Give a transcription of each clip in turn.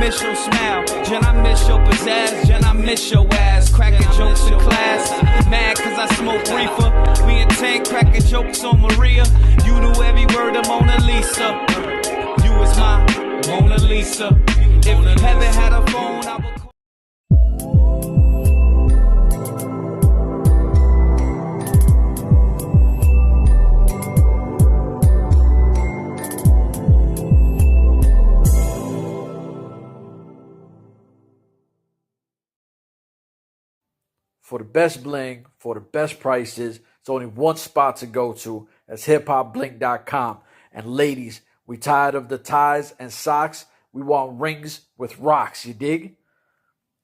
miss your smile. Jen, I miss your pizzazz. Jen, I miss your ass. Cracking jokes in class. Mad cause I smoke reefer. We in tank cracking jokes on Maria. You knew every word of Mona Lisa. You was my Mona Lisa. If heaven had a phone, I would call. For the best bling, for the best prices, it's only one spot to go to. That's hiphopbling.com. And ladies, we tired of the ties and socks. We want rings with rocks, you dig?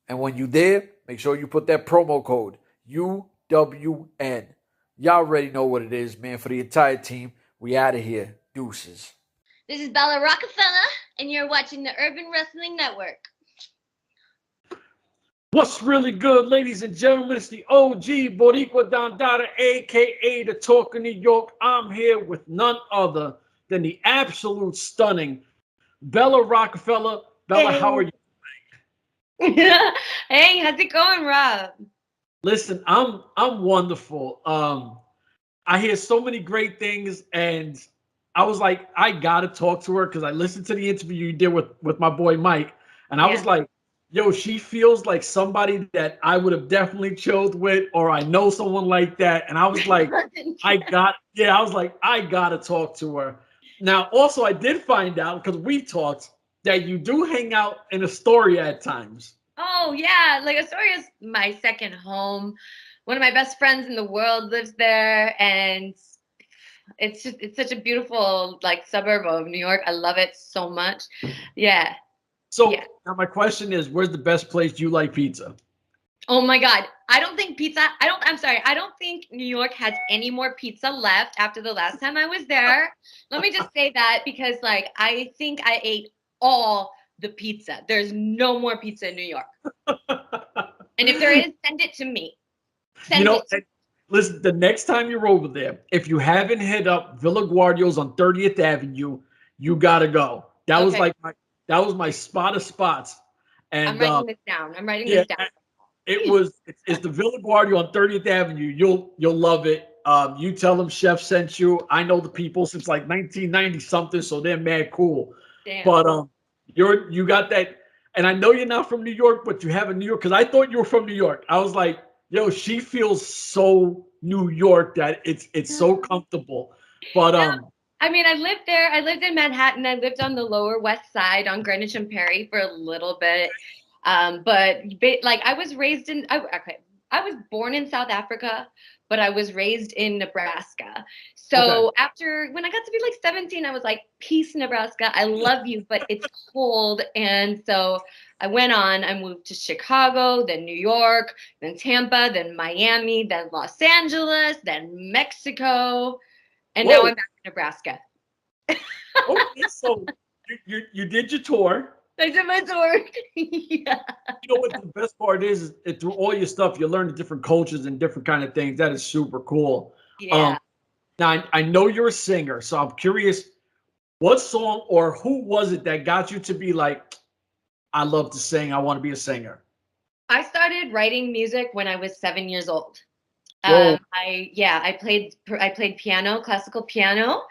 And when you there, make sure you put that promo code UWN. Y'all already know what it is, man. For the entire team, we out of here. Deuces. This is Bella Rockafella, and you're watching the Urban Wrestling Network. What's really good, ladies and gentlemen? It's the OG Boricua Dandada, a.k.a. the Talk of New York. I'm here with none other than the absolute stunning Bella Rockafella. Bella, Hey. how are you? Hey, how's it going, Rob? Listen, I'm wonderful. I hear so many great things, and I was like, I gotta talk to her because I listened to the interview you did with my boy Mike, and I was like, yo, she feels like somebody that I would have definitely chilled with, or I know someone like that. And I was like, I was like, I gotta talk to her. Now, also, I did find out, because we talked, that you do hang out in Astoria at times. Oh, yeah. Like, Astoria is my second home. One of my best friends in the world lives there, and it's such a beautiful, like, suburb of New York. I love it so much. Yeah. So now my question is, where's the best place you like pizza? Oh my God. I don't think New York has any more pizza left after the last time I was there. Let me just say that because like, I think I ate all the pizza. There's no more pizza in New York. And if there is, send it to me. Listen, the next time you're over there, if you haven't hit up Villa Guardio's on 30th Avenue, you gotta go. That was my spot of spots. And I'm writing this down. This down. It's the Villa Guardio on 30th Avenue. You'll love it. You tell them Chef sent you. I know the people since like 1990 something, so they're mad cool. Damn. But you got that, and I know you're not from New York, but you have a New York, because I thought you were from New York. I was like, yo, she feels so New York that it's so comfortable. But I mean, I lived there. I lived in Manhattan. I lived on the Lower West Side on Greenwich and Perry for a little bit. But like I was raised in, I was born in South Africa, but I was raised in Nebraska. So when I got to be like 17, I was like, peace, Nebraska. I love you, but it's cold. And so I moved to Chicago, then New York, then Tampa, then Miami, then Los Angeles, then Mexico. And now I'm back in Nebraska. Okay, so you did your tour. I did my tour. Yeah. You know what the best part is through all your stuff, you learn the different cultures and different kind of things. That is super cool. Yeah. Now, I know you're a singer, so I'm curious, what song or who was it that got you to be like, I love to sing, I want to be a singer? I started writing music when I was 7 years old. I played piano, classical piano,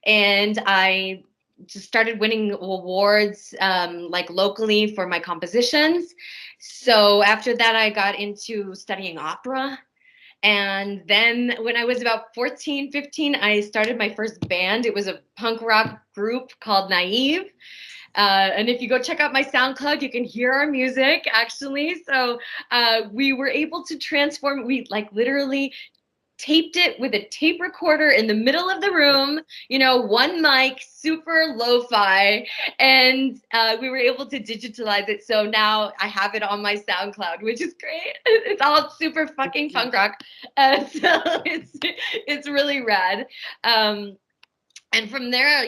and I just started winning awards like locally for my compositions. So after that, I got into studying opera. And then when I was about 14, 15, I started my first band. It was a punk rock group called Naive. And if you go check out my SoundCloud, you can hear our music actually. So we were able to transform, we like literally taped it with a tape recorder in the middle of the room, one mic, super lo-fi, and we were able to digitalize it. So now I have it on my SoundCloud, which is great. It's all super fucking punk rock. So it's really rad. And from there,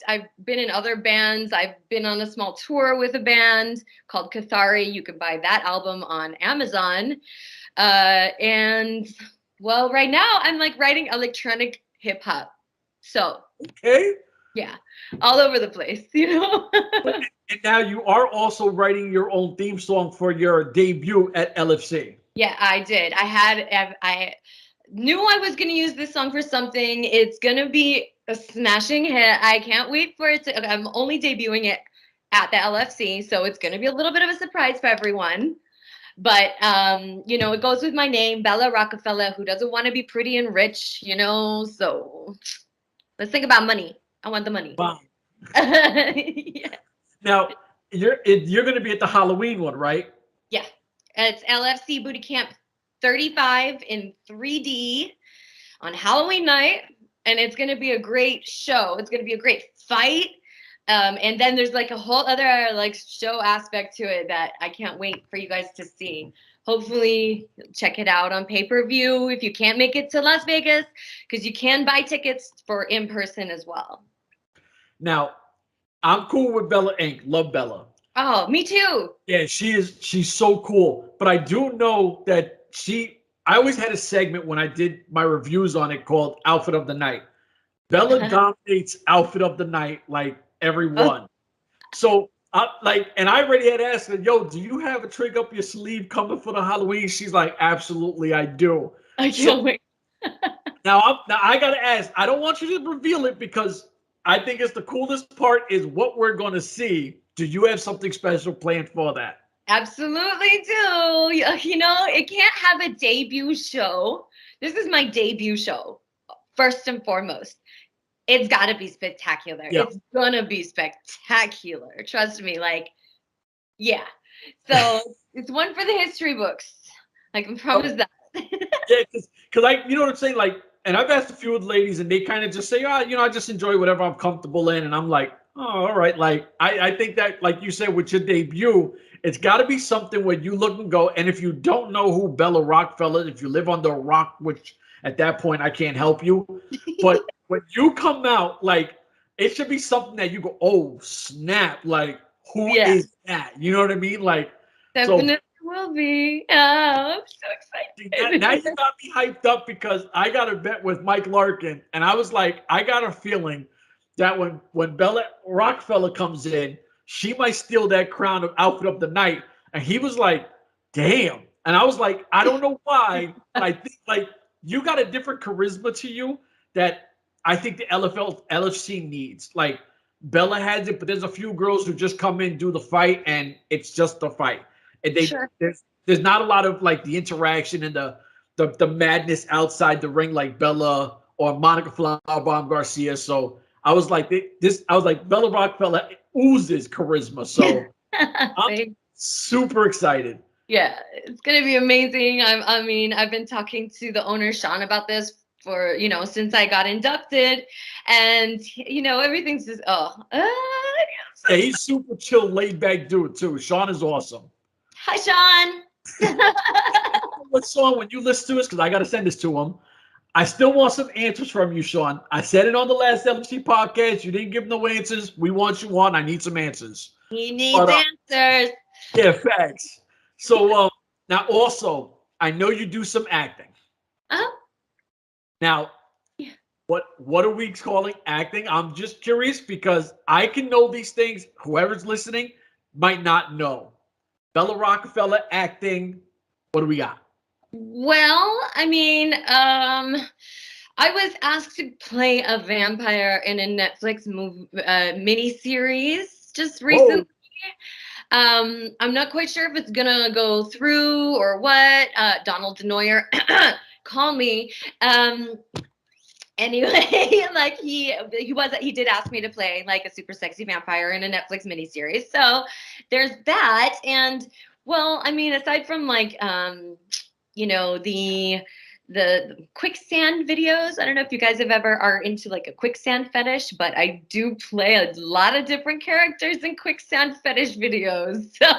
I've been in other bands. I've been on a small tour with a band called Cathari. You can buy that album on Amazon. And well, right now I'm like writing electronic hip hop. So okay, yeah, all over the place, But And now you are also writing your own theme song for your debut at LFC. Yeah, I did. I knew I was going to use this song for something. It's going to be a smashing hit. I can't wait for it to. I'm only debuting it at the LFC, so it's going to be a little bit of a surprise for everyone. But you know, it goes with my name, Bella Rockafella. Who doesn't want to be pretty and rich, you know? So let's think about money. I want the money. Wow. Yeah. Now you're going to be at the Halloween one, right? Yeah. It's LFC Booty Camp 35 in 3D on Halloween night, and it's going to be a great show. It's going to be a great fight. And then there's like a whole other like show aspect to it that I can't wait for you guys to see. Hopefully check it out on pay-per-view if you can't make it to Las Vegas, because you can buy tickets for in person as well. Now, I'm cool with Bella Inc. Love Bella. Oh, me too. Yeah, she's so cool. But I do know that I always had a segment when I did my reviews on it called Outfit of the Night. Bella dominates Outfit of the Night like everyone. So and I already had asked her, yo, do you have a trick up your sleeve coming for the Halloween? She's like, absolutely, I do. I can't wait. Now I gotta ask, I don't want you to reveal it because I think it's the coolest part is what we're gonna see. Do you have something special planned for that? Absolutely do. You know, it can't have a debut show. This is my debut show, first and foremost. It's got to be spectacular. Yeah. It's gonna be spectacular. Trust me. Like, yeah. So it's one for the history books. I can promise that. Yeah, because you know what I'm saying? Like, and I've asked a few of the ladies, and they kind of just say, oh, you know, I just enjoy whatever I'm comfortable in. And I'm like, oh, all right. Like, I think that, like you said, with your debut, it's got to be something where you look and go. And if you don't know who Bella Rockafella, if you live under a rock, which at that point I can't help you, but when you come out, like, it should be something that you go, oh, snap. Like, who is that? You know what I mean? Like, definitely will be. Oh, I'm so excited. Now you got me hyped up because I got a bet with Mike Larkin, and I was like, I got a feeling that when Bella Rockafella comes in, she might steal that crown of Outfit of the Night. And he was like, damn. And I was like, I don't know why, but I think like you got a different charisma to you that I think the LFC needs. Like Bella has it, but there's a few girls who just come in, do the fight, and it's just the fight. And there's not a lot of like the interaction and the madness outside the ring like Bella or Monica Flowerbomb Garcia. So I was like, Bella Rockafella oozes charisma. So I'm super excited. Yeah, it's gonna be amazing. I mean, I've been talking to the owner Sean about this for since I got inducted, and everything's just Yeah, he's super chill, laid back dude too. Sean is awesome. Hi, Sean. What song when you listen to this? Because I got to send this to him. I still want some answers from you, Sean. I said it on the last LMC podcast. You didn't give no answers. We want you on. I need some answers. He needs answers. Yeah, facts. So now also, I know you do some acting. Uh-huh. Now, what are we calling acting? I'm just curious because I can know these things. Whoever's listening might not know. Bella Rockafella acting. What do we got? Well, I mean, I was asked to play a vampire in a Netflix movie miniseries just recently. I'm not quite sure if it's gonna go through or what. Donald DeNoyer, call me. Anyway, like he did ask me to play like a super sexy vampire in a Netflix miniseries. So there's that. And well, I mean, aside from like the quicksand videos. I don't know if you guys are into like a quicksand fetish, but I do play a lot of different characters in quicksand fetish videos. So.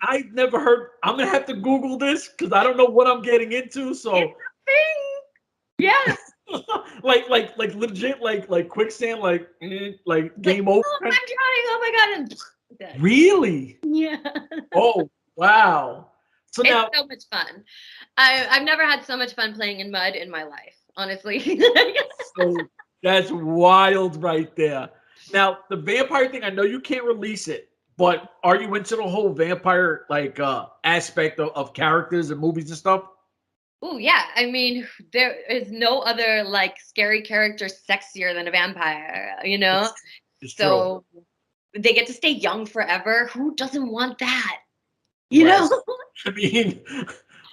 I've never heard. I'm gonna have to Google this because I don't know what I'm getting into. So, yeah. like legit, like quicksand, like game over. Oh, I'm drowning! Oh my god! Really? Yeah. Oh wow! So it's now, so much fun. I've never had so much fun playing in mud in my life, honestly. so that's wild right there. Now, the vampire thing, I know you can't release it, but are you into the whole vampire like aspect of characters and movies and stuff? Oh yeah, I mean, there is no other like scary character sexier than a vampire, you know? It's true. So they get to stay young forever. Who doesn't want that? You Right. know? I mean,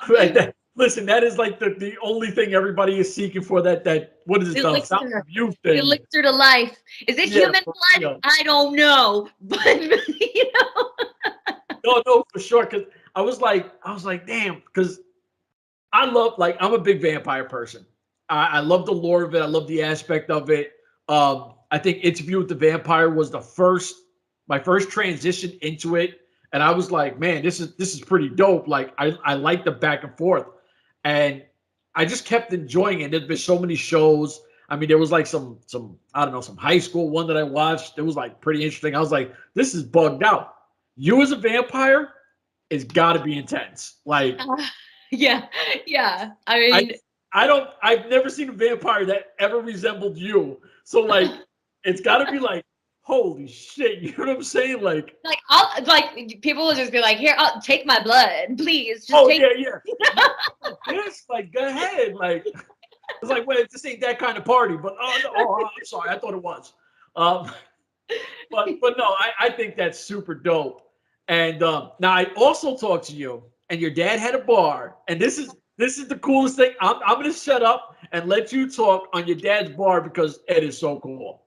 right, listen, that is like the only thing everybody is seeking for. That what is it, the fountain Elixir. of youth The thing? elixir to life. Is it Yeah, human for blood? real. I don't know. But you know. No, no, for sure. Because I was like, damn. Because I love, like, I'm a big vampire person. I love the lore of it. I love the aspect of it. I think Interview with the Vampire was my first transition into it, and I was like, man, this is pretty dope. Like, I like the back and forth, and I just kept enjoying it. There's been so many shows. I mean, there was like some I don't know, some high school one that I watched. It was like pretty interesting. I was like, this is bugged out. You as a vampire, it's got to be intense. Like, Yeah, yeah. I I mean, I've never seen a vampire that ever resembled you. So like it's gotta be like, holy shit, you know what I'm saying? Like, like I'll like people will just be like, here, I'll take my blood, please. Just oh take. yeah, yeah. Yes, like go ahead. Like it's like, wait, this ain't that kind of party, but oh no, oh, I'm sorry, I thought it was. Um, but no, I think that's super dope. And now I also talked to you, and your dad had a bar, and this is the coolest thing. I'm gonna shut up and let you talk on your dad's bar because it is so cool.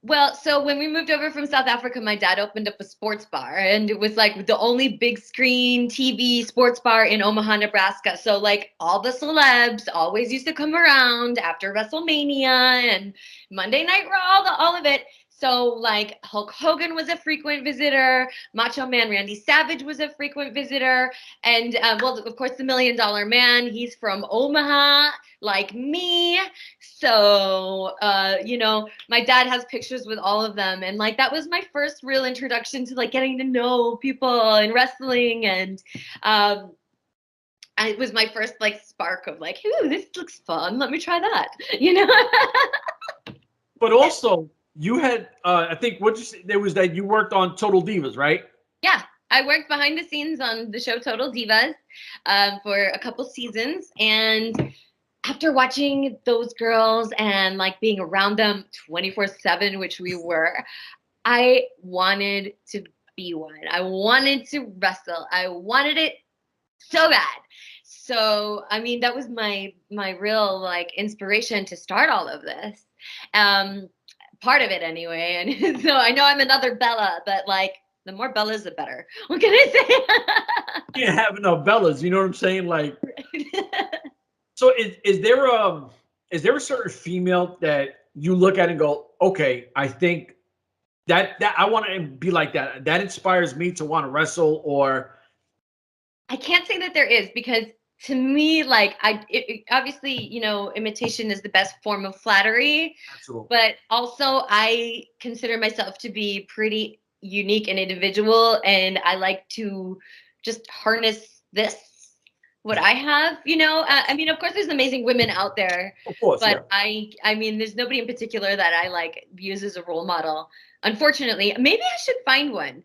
Well, so when we moved over from South Africa, my dad opened up a sports bar, and it was like the only big screen TV sports bar in Omaha, Nebraska. So like all the celebs always used to come around after WrestleMania and Monday Night Raw, all of it. So like Hulk Hogan was a frequent visitor, Macho Man Randy Savage was a frequent visitor, and well, of course, the Million Dollar Man. He's from Omaha, like me. So, you know, my dad has pictures with all of them. And like, that was my first real introduction to like getting to know people and wrestling. And it was my first like spark of like, ooh, this looks fun. Let me try that, you know? But also, you had I think what you said there was that you worked on Total Divas, right? Yeah. I worked behind the scenes on the show Total Divas for a couple seasons. And after watching those girls and like being around them 24/7, which we were, I wanted to be one. I wanted to wrestle. I wanted it so bad. So, I mean, that was my real like inspiration to start all of this. Um, Part of it anyway. And so I know I'm another Bella, but like the more Bellas, the better. What can I You can't have enough Bellas, you know what I'm saying? Like, say? so is there a certain female that you look at and go, okay, I think that I want to be like that. That inspires me to want to wrestle, or I can't say that there is because to me, like obviously, you know, imitation is the best form of flattery, absolutely. but also I consider myself to be pretty unique and individual, and I like to just harness this what I have, you know. I mean, of course, there's amazing women out there, Of course, yeah. but I mean, there's nobody in particular that I like use as a role model. Unfortunately, maybe I should find one.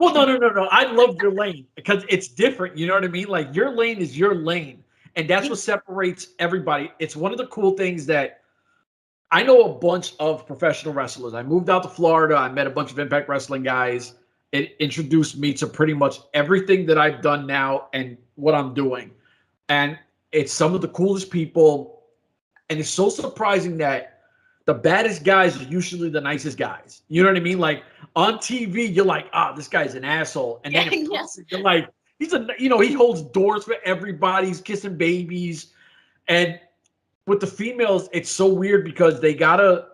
Well, no, no, no, no. I love your lane because it's different. You know what I mean? Like your lane is your lane, and that's what separates everybody. It's one of the cool things that I know a bunch of professional wrestlers. I moved out to Florida. I met a bunch of Impact Wrestling guys. It introduced me to pretty much everything that I've done now and what I'm doing. And it's some of the coolest people. And it's so surprising that the baddest guys are usually the nicest guys. You know what I mean? Like on TV, you're like, this guy's an asshole. And then in person, you're like, he holds doors for everybody. He's kissing babies. And with the females, it's so weird because they gotta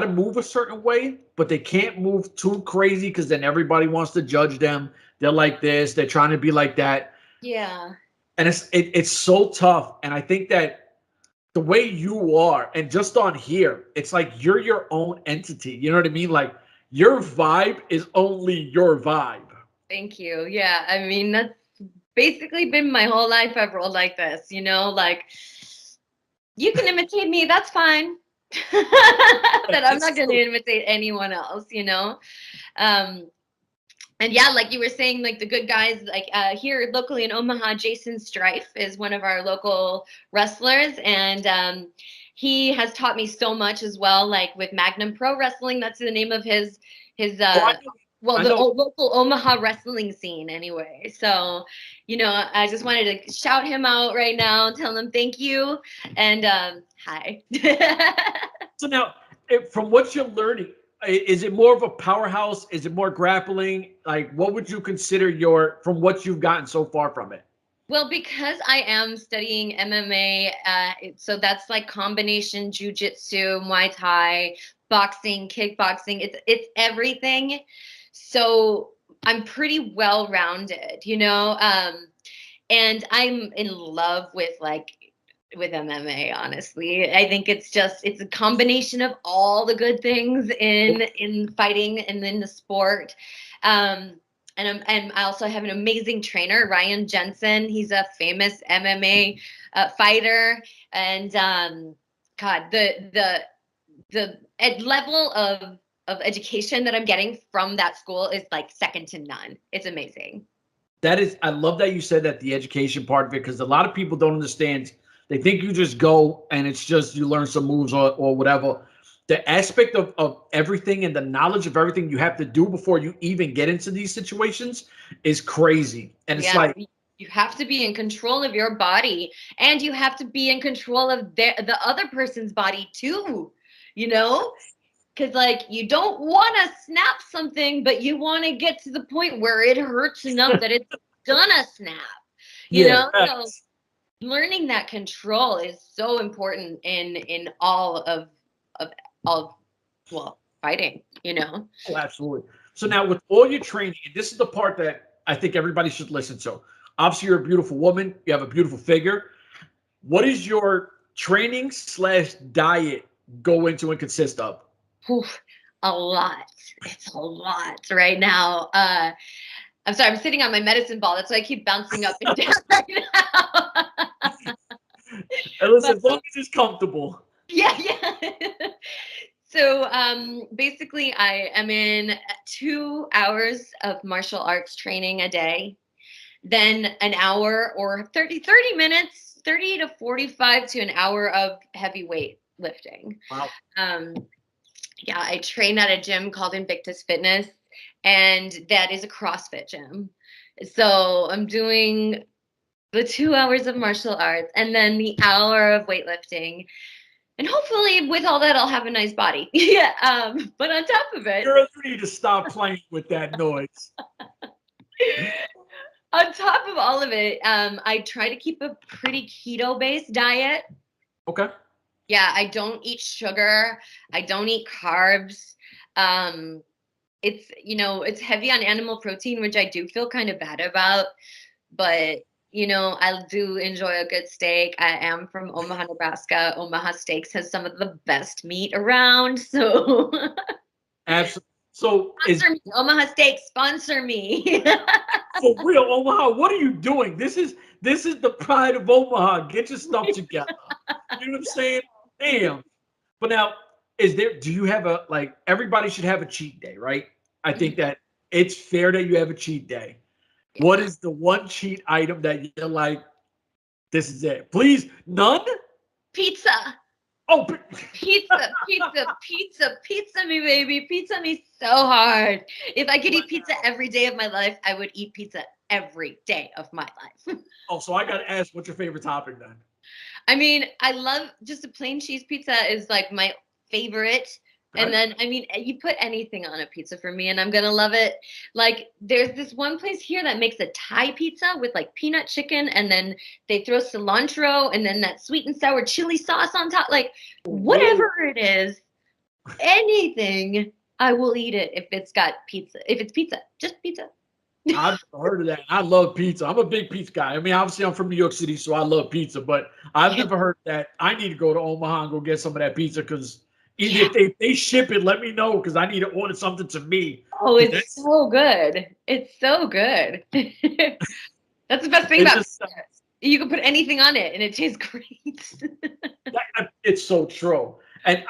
move a certain way, but they can't move too crazy because then everybody wants to judge them. They're like this, they're trying to be like that. Yeah. And it's so tough. And I think that the way you are, and just on here, it's like you're your own entity. You know what I mean? Like your vibe is only your vibe. Thank you. Yeah. I mean, that's basically been my whole life. I've rolled like this, you know, like you can imitate me. That's fine. that I'm not going to imitate anyone else, you know? And yeah, like you were saying, like the good guys, like here locally in Omaha, Jason Strife is one of our local wrestlers. And he has taught me so much as well, like with Magnum Pro Wrestling. That's the name of his local Omaha wrestling scene anyway. So, you know, I just wanted to shout him out right now, tell him thank you. And hi. So now, from what you're learning, is it more of a powerhouse? Is it more grappling? Like, what would you consider from what you've gotten so far from it? Well, because I am studying MMA, so that's like combination jujitsu, Muay Thai, boxing, kickboxing. It's everything. So I'm pretty well-rounded, you know. And I'm in love with MMA, honestly. I think it's a combination of all the good things in fighting and in the sport. And I also have an amazing trainer, Ryan Jensen. He's a famous MMA fighter, and God, the level of education that I'm getting from that school is like second to none. It's amazing. I love that you said that, the education part of it, because a lot of people don't understand. They think you just go and it's just you learn some moves or whatever. The aspect of everything and the knowledge of everything you have to do before you even get into these situations is crazy. And it's like, you have to be in control of your body, and you have to be in control of the other person's body too, you know? Because like you don't want to snap something, but you want to get to the point where it hurts enough that it's gonna snap, you know? So learning that control is so important in all of fighting, you know. Oh, absolutely. So now with all your training, and this is the part that I think everybody should listen to. Obviously, you're a beautiful woman. You have a beautiful figure. What is your training / diet go into and consist of? Oof, a lot. It's a lot right now. I'm sorry, I'm sitting on my medicine ball. That's why I keep bouncing up and down right now. And listen, as long as it's comfortable. Yeah. So basically, I am in 2 hours of martial arts training a day, then an hour or 30 minutes, 30 to 45 to an hour of heavy weight lifting. Wow. Yeah, I train at a gym called Invictus Fitness, and that is a CrossFit gym. So I'm doing the 2 hours of martial arts and then the hour of weightlifting. And hopefully with all that, I'll have a nice body. Yeah. But on top of it, you need to stop playing with that noise. On top of all of it, I try to keep a pretty keto-based diet. Okay. Yeah, I don't eat sugar. I don't eat carbs. It's heavy on animal protein, which I do feel kind of bad about. But, I do enjoy a good steak. I am from Omaha, Nebraska. Omaha Steaks has some of the best meat around. So, absolutely. So Omaha Steaks, sponsor me. For real, Omaha, what are you doing? This is the pride of Omaha. Get your stuff together. You know what I'm saying? Damn. But now, do you have everybody should have a cheat day, right? I think that it's fair that you have a cheat day. Yeah. What is the one cheat item that you're like, this is it? Please, none? Pizza. Oh, pizza me, baby. Pizza me so hard. If I could eat pizza every day of my life, I would eat pizza every day of my life. Oh, so I got to ask, what's your favorite topping then? I mean, I love just a plain cheese pizza is like my favorite. Okay. And then, you put anything on a pizza for me and I'm going to love it. Like there's this one place here that makes a Thai pizza with like peanut chicken and then they throw cilantro and then that sweet and sour chili sauce on top. Like whatever it is, anything, I will eat it if it's got pizza. If it's pizza, just pizza. I've heard of that. I love pizza. I'm a big pizza guy. Obviously I'm from New York City, so I love pizza, but I've never heard that. I need to go to Omaha and go get some of that pizza because if they ship it, let me know because I need to order something to me. Oh, it's so good. It's so good. That's the best thing about pizza. You can put anything on it and it tastes great. It's so true. And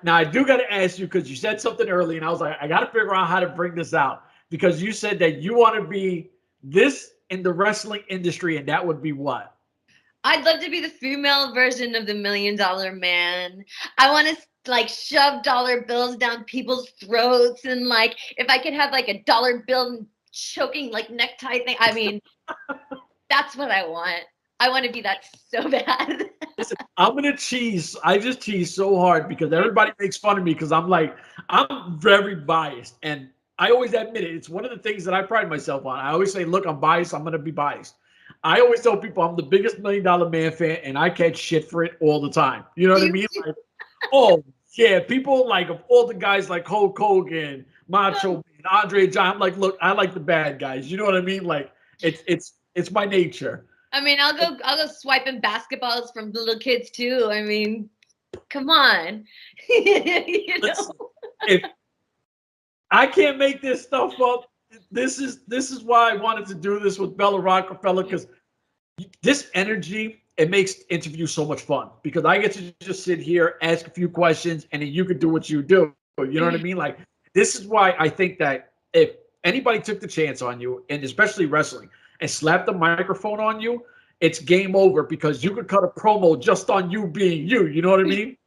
I do got to ask you, because you said something early, and I was like, I got to figure out how to bring this out, because you said that you want to be this in the wrestling industry, and that would be what? I'd love to be the female version of the $1 Million Man. I want to like shove dollar bills down people's throats, and like if I could have like a dollar bill choking like necktie thing. I mean, that's what I want. I want to be that so bad. Listen, I'm gonna cheese. I just cheese so hard because everybody makes fun of me because I'm very biased, and I always admit it. It's one of the things that I pride myself on. I always say, "Look, I'm biased. I'm gonna be biased." I always tell people I'm the biggest $1 Million Man fan, and I catch shit for it all the time. You know what I mean? Like, oh yeah, people like of all the guys like Hulk Hogan, Macho Man, Andre Giant. I'm like, look, I like the bad guys. You know what I mean? Like, it's my nature. I mean, I'll go swiping basketballs from little kids too. I mean, come on. You know? Listen, if I can't make this stuff up, this is why I wanted to do this with Bella Rockafella, because this energy, it makes interviews so much fun, because I get to just sit here, ask a few questions, and then you can do what you do. You know what I mean? Like, this is why I think that if anybody took the chance on you, and especially wrestling, and slapped the microphone on you, it's game over, because you could cut a promo just on you being you. You know what I mean?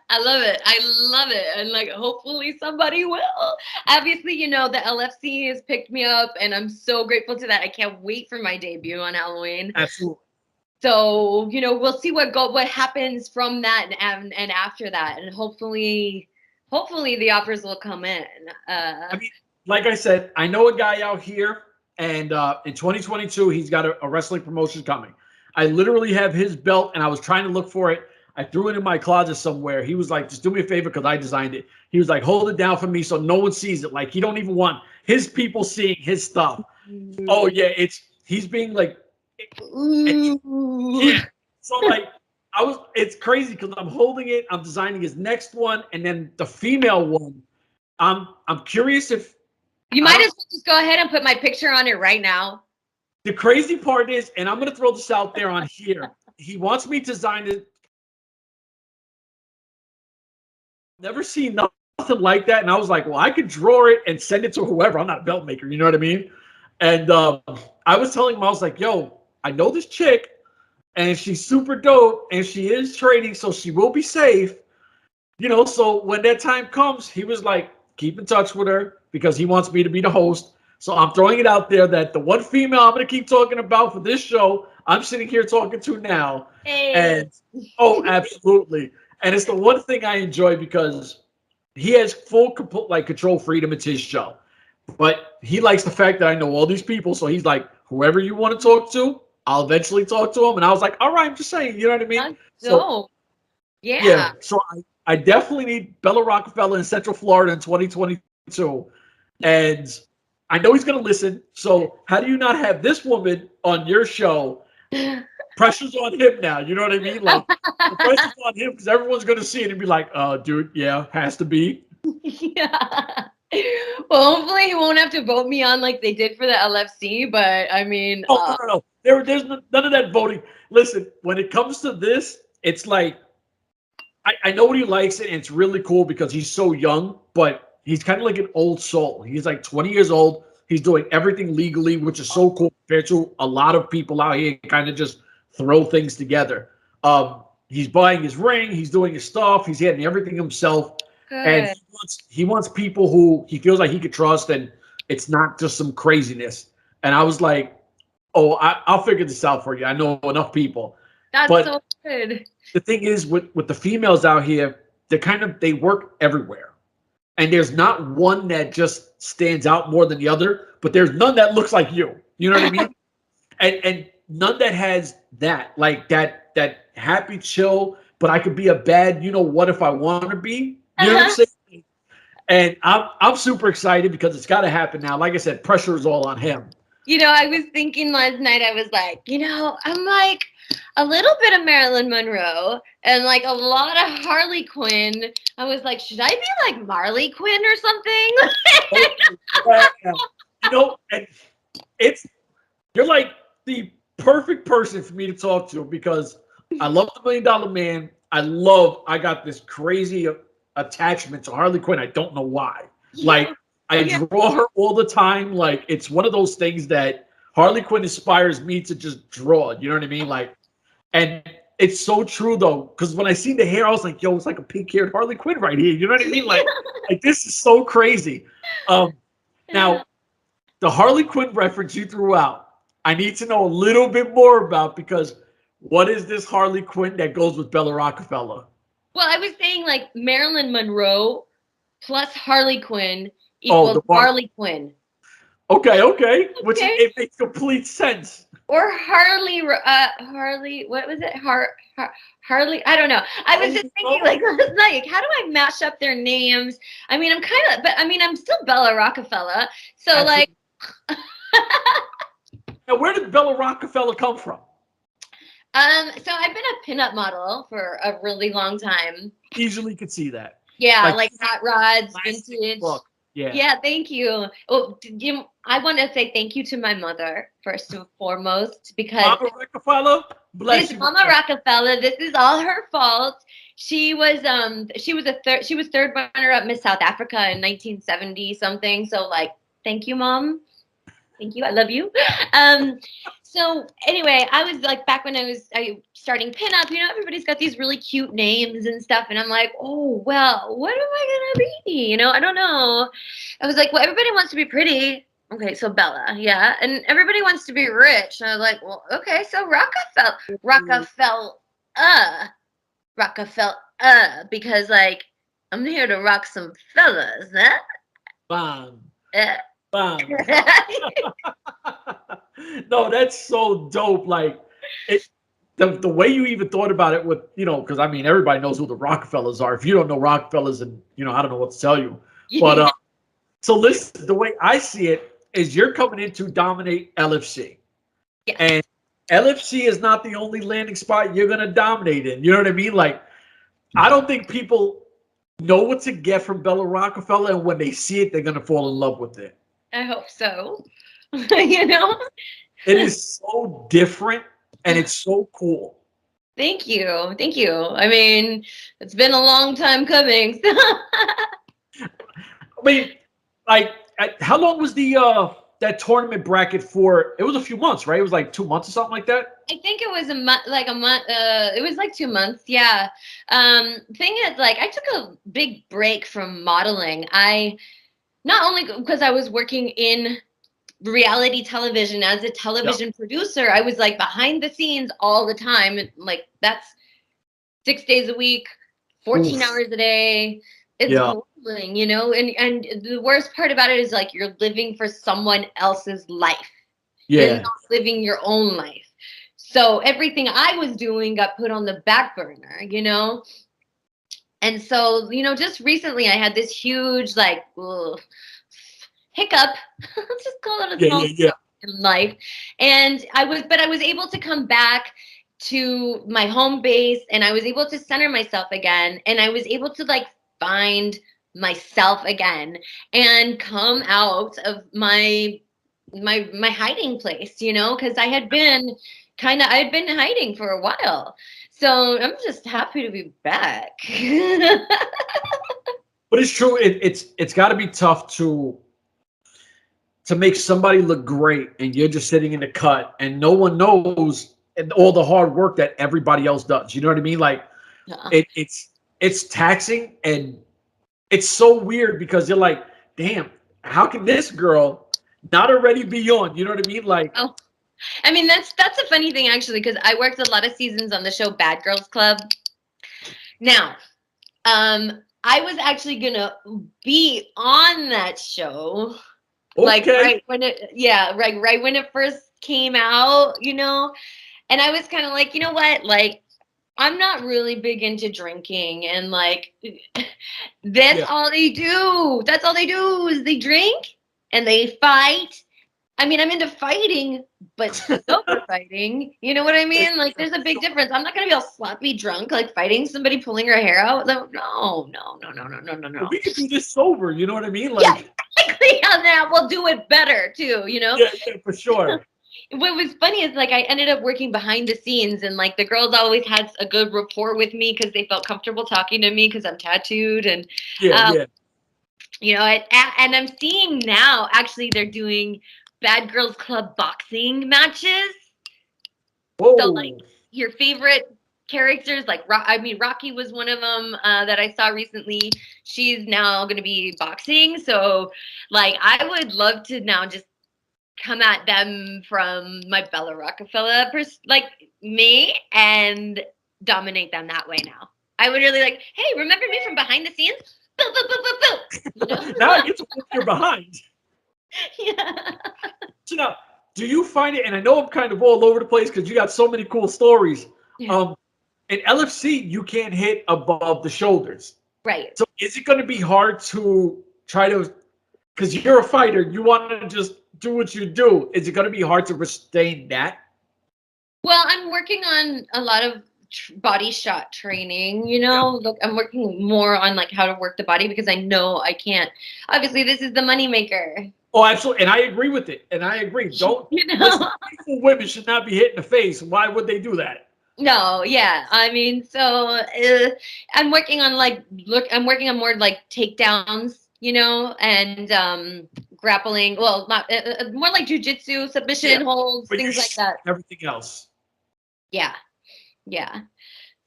I love it. I love it. And like, hopefully somebody will. Obviously, you know, the LFC has picked me up, and I'm so grateful to that. I can't wait for my debut on Halloween. Absolutely. So, you know, we'll see what happens from that and after that. And hopefully the offers will come in. I mean, like I said, I know a guy out here, and in 2022, he's got a wrestling promotion coming. I literally have his belt, and I was trying to look for it. I threw it in my closet somewhere. He was like, just do me a favor, because I designed it. He was like, hold it down for me so no one sees it. Like, he don't even want his people seeing his stuff. Oh, yeah, he's being like, yeah. So, like, it's crazy, because I'm holding it. I'm designing his next one, and then the female one. I'm curious if you might as well just go ahead and put my picture on it right now. The crazy part is, and I'm going to throw this out there on here, he wants me to design it. Never seen nothing like that. And I was like, well, I could draw it and send it to whoever. I'm not a belt maker. You know what I mean? And I was telling him, I was like, yo, I know this chick, and she's super dope, and she is training, so she will be safe. You know, so when that time comes, he was like, keep in touch with her, because he wants me to be the host. So I'm throwing it out there that the one female I'm going to keep talking about for this show, I'm sitting here talking to now. Hey. And oh, absolutely. And it's the one thing I enjoy, because he has full control freedom. It's his show. But he likes the fact that I know all these people. So he's like, whoever you want to talk to, I'll eventually talk to him. And I was like, all right, I'm just saying, you know what I mean? So, yeah. Yeah. So I definitely need Bella Rockafella in Central Florida in 2022. And I know he's going to listen. So how do you not have this woman on your show? Pressure's on him now. You know what I mean? Like, the pressure's on him, because everyone's going to see it and be like, dude, yeah, has to be. Yeah. Well, hopefully he won't have to vote me on like they did for the LFC. But I mean, no. There's none of that voting. Listen, when it comes to this, it's like, I know what he likes it, and it's really cool because he's so young, but he's kind of like an old soul. He's like 20 years old. He's doing everything legally, which is so cool compared to a lot of people out here kind of just throw things together. He's buying his ring. He's doing his stuff. He's getting everything himself. good. And he wants people who he feels like he could trust, and it's not just some craziness. And I was like, oh, I'll figure this out for you. I know enough people. That's but so good. the thing is, with the females out here, they work everywhere. And there's not one that just stands out more than the other, but there's none that looks like you. You know what I mean? And none that has that, like that happy chill, but I could be a bad, you know what, if I want to be. You know what I'm saying? And I'm super excited because it's got to happen now. Like I said, pressure is all on him. You know, I was thinking last night, I was like, you know, I'm like a little bit of Marilyn Monroe and like a lot of Harley Quinn. I was like, should I be like Marley Quinn or something? You know, and you're like the perfect person for me to talk to, because I love the $1 Million Man. I got this crazy attachment to Harley Quinn. I don't know why. Like, I draw her all the time. Like, it's one of those things that Harley Quinn inspires me to just draw. You know what I mean? Like, and it's so true though, because when I seen the hair, I was like, yo, it's like a pink-haired Harley Quinn right here. You know what I mean? Like this is so crazy. Now, the Harley Quinn reference you threw out, I need to know a little bit more about, because what is this Harley Quinn that goes with Bella Rockafella? Well, I was saying like Marilyn Monroe plus Harley Quinn equals Harley Quinn. Okay. Which it makes complete sense. Or Harley, what was it? Harley, I don't know. I was just thinking like last night, how do I mash up their names? I mean, I'm still Bella Rockafella. So like. Now, where did Bella Rockafella come from? So I've been a pinup model for a really long time. Easily could see that. Yeah, like hot rods, vintage. Look. Yeah. Yeah, thank you. Oh, I want to say thank you to my mother first and foremost, because Mama Rockafella, bless you. Mama Rockafella, this is all her fault. She was third runner-up Miss South Africa in 1970 something. So like, thank you, Mom. Thank you. I love you. So anyway, I was like, back when I was starting pinup, everybody's got these really cute names and stuff. And I'm like, oh, well, what am I going to be? I don't know. I was like, well, everybody wants to be pretty. Okay, so Bella, yeah. And everybody wants to be rich. And I was like, well, okay, so Rockafella, because like, I'm here to rock some fellas, huh? Bang. No, that's so dope. Like, the way you even thought about it with, because I mean, everybody knows who the Rockefellers are. If you don't know Rockefellers, and I don't know what to tell you. But so listen, the way I see it is you're coming in to dominate LFC. Yeah. And LFC is not the only landing spot you're going to dominate in. You know what I mean? Like, I don't think people know what to get from Bella Rockafella, and when they see it, they're going to fall in love with it. I hope so. It is so different, and it's so cool. Thank you. I mean, it's been a long time coming. I mean, like, how long was that tournament bracket for? It was a few months, right? It was like 2 months or something like that. I think it was a month. It was like 2 months. Yeah. Thing is, like, I took a big break from modeling. Not only because I was working in reality television as a television producer, I was like behind the scenes all the time. Like, that's 6 days a week, 14 hours a day. It's grueling, and the worst part about it is like you're living for someone else's life. Yeah. You're not living your own life. So everything I was doing got put on the back burner, And so, just recently I had this huge like hiccup. Let's just call it a small in life. And I was able to come back to my home base, and I was able to center myself again, and I was able to like find myself again and come out of my hiding place, because I had been hiding for a while. So I'm just happy to be back. But it's true. It's got to be tough to make somebody look great, and you're just sitting in the cut, and no one knows and all the hard work that everybody else does. You know what I mean? Like, it's taxing, and it's so weird because you're like, damn, how can this girl not already be on? You know what I mean? Like, oh. I mean, that's a funny thing, actually, because I worked a lot of seasons on the show Bad Girls Club. Now, I was actually gonna be on that show, like right when it first came out, and I was kind of like, you know what, like, I'm not really big into drinking, and like, that's all they do. That's all they do is they drink and they fight. I mean, I'm into fighting, but sober fighting. You know what I mean? Like, there's a big difference. I'm not gonna be all sloppy drunk, like fighting somebody pulling her hair out. No. We can do this sober. You know what I mean? Like, yeah, now we'll do it better too. Yeah, for sure. what was funny is like I ended up working behind the scenes, and like the girls always had a good rapport with me because they felt comfortable talking to me because I'm tattooed, and Yeah, yeah. you know, and I'm seeing now actually they're doing Bad Girls Club boxing matches. Whoa. So like your favorite characters, like I mean Rocky was one of them that I saw recently. She's now going to be boxing, so like I would love to now just come at them from my Bella Rockafella like me and dominate them that way now. I would really like, hey, remember me from behind the scenes? Boo, boo, boo, boo, boo. You know? Now I get to whoop your behind. Yeah. So now, do you find it, and I know I'm kind of all over the place because you got so many cool stories. Yeah. In LFC, you can't hit above the shoulders. Right. So is it going to be hard to try to, because you're a fighter, you want to just do what you do. Is it going to be hard to restrain that? Well, I'm working on a lot of body shot training, you know. Look, I'm working more on like how to work the body because I know I can't. Obviously, this is the money maker. Oh, absolutely. And I agree with it. And I agree. Don't You know? listen, beautiful women should not be hit in the face. Why would they do that? No, yeah. I mean, so I'm working on I'm working on more like takedowns, you know, and grappling. Well, not more like jujitsu, submission holds, But you things like that. everything else. Yeah, yeah.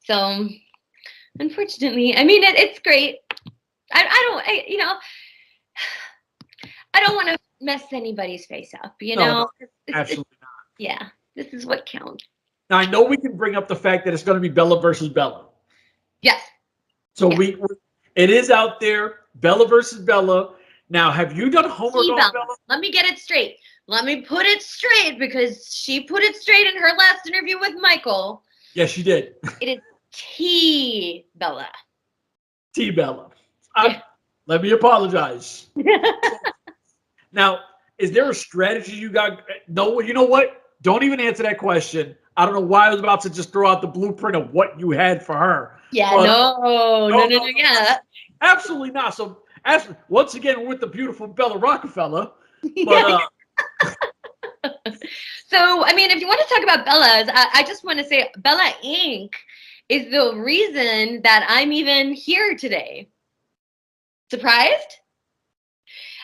So unfortunately, I mean, it's great. You know, I don't want to mess anybody's face up, you No, know. no, absolutely not. Yeah, this is what counts. Now I know we can bring up the fact that it's going to be Bella versus Bella. Yes. So Yes. it is out there, Bella versus Bella. Now, have you done homework on Bella. Bella? Let me get it straight. Let me put it straight because she put it straight in her last interview with Michael. Yes, she did. It is T Bella. T Bella. Let me apologize. Now, is there a strategy you got? No, you know what? Don't even answer that question. I don't know why I was about to just throw out the blueprint of what you had for her. Yeah, But, no, yeah. Absolutely not. So, once again, with the beautiful Bella Rockafella. Yeah. But So, I mean, if you want to talk about Bella's, I just want to say Bella Inc. is the reason that I'm even here today. Surprised?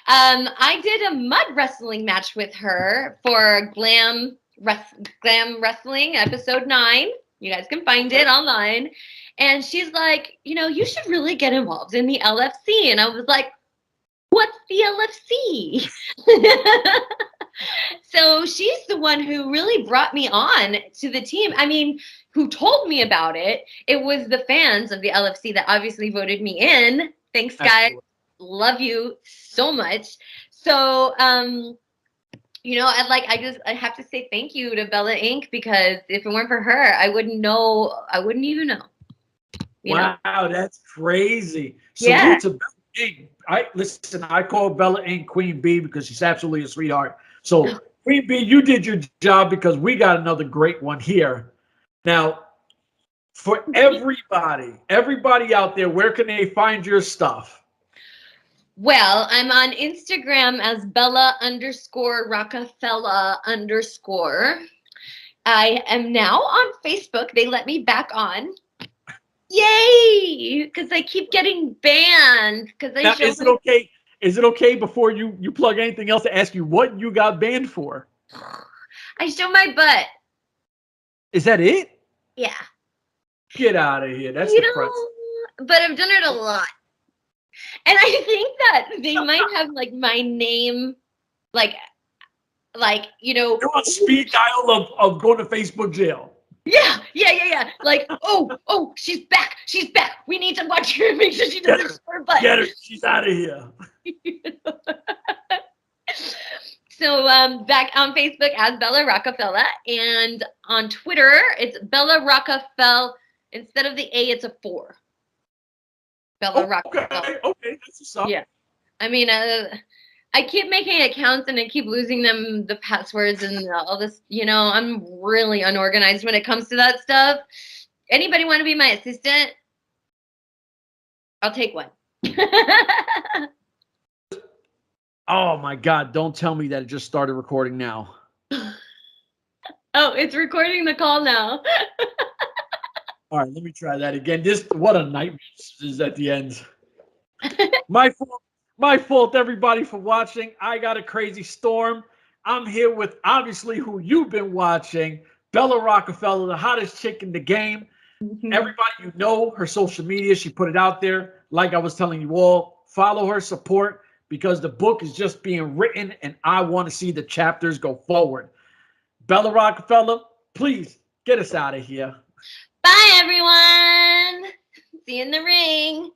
I did a mud wrestling match with her for Glam Wrestling episode 9. You guys can find it online. And she's like, you know, you should really get involved in the LFC. And I was like, what's the LFC? So she's the one who really brought me on to the team. I mean, who told me about it? It was the fans of the LFC that obviously voted me in. Thanks, guys. absolutely. Love you so much. So, you know, I have to say thank you to Bella Inc. because if it weren't for her, I wouldn't know. I wouldn't even know. Wow, that's crazy. Yeah. Salute to Bella Inc. I call Bella Inc. Queen Bee because she's absolutely a sweetheart. So, Queen Bee, you did your job because we got another great one here. Now, for everybody out there, where can they find your stuff? Well, I'm on Instagram as Bella_Rockafella_. I am now on Facebook. They let me back on. Yay! Because I keep getting banned. Is it okay? Is it okay before you plug anything else to ask you what you got banned for? I show my butt. Is that it? Yeah. Get out of here. That's depressing. But I've done it a lot. And I think that they might have like my name, like you know. You're on speed dial of going to Facebook jail. Yeah. Like, oh, she's back. She's back. We need to watch her and make sure she doesn't show her butt. Get her. She's out of here. So back on Facebook as Bella Rockafella, and on Twitter it's Bella Rockafella. Instead of the A, it's a 4. Bella Rockafella. Okay, that's what's up. Yeah. I mean, I keep making accounts and I keep losing them, the passwords and all this. You know, I'm really unorganized when it comes to that stuff. Anybody want to be my assistant? I'll take one. Oh my God! Don't tell me that it just started recording now. Oh, it's recording the call now. All right, let me try that again. What a nightmare this is at the end. My fault. My fault, everybody, for watching. I Got a Crazy Storm. I'm here with, obviously, who you've been watching, Bella Rockafella, the hottest chick in the game. Everybody, you know her social media. She put it out there. Like I was telling you all, follow her, support, because the book is just being written, and I want to see the chapters go forward. Bella Rockafella, please get us out of here. Bye, everyone. See you in the ring.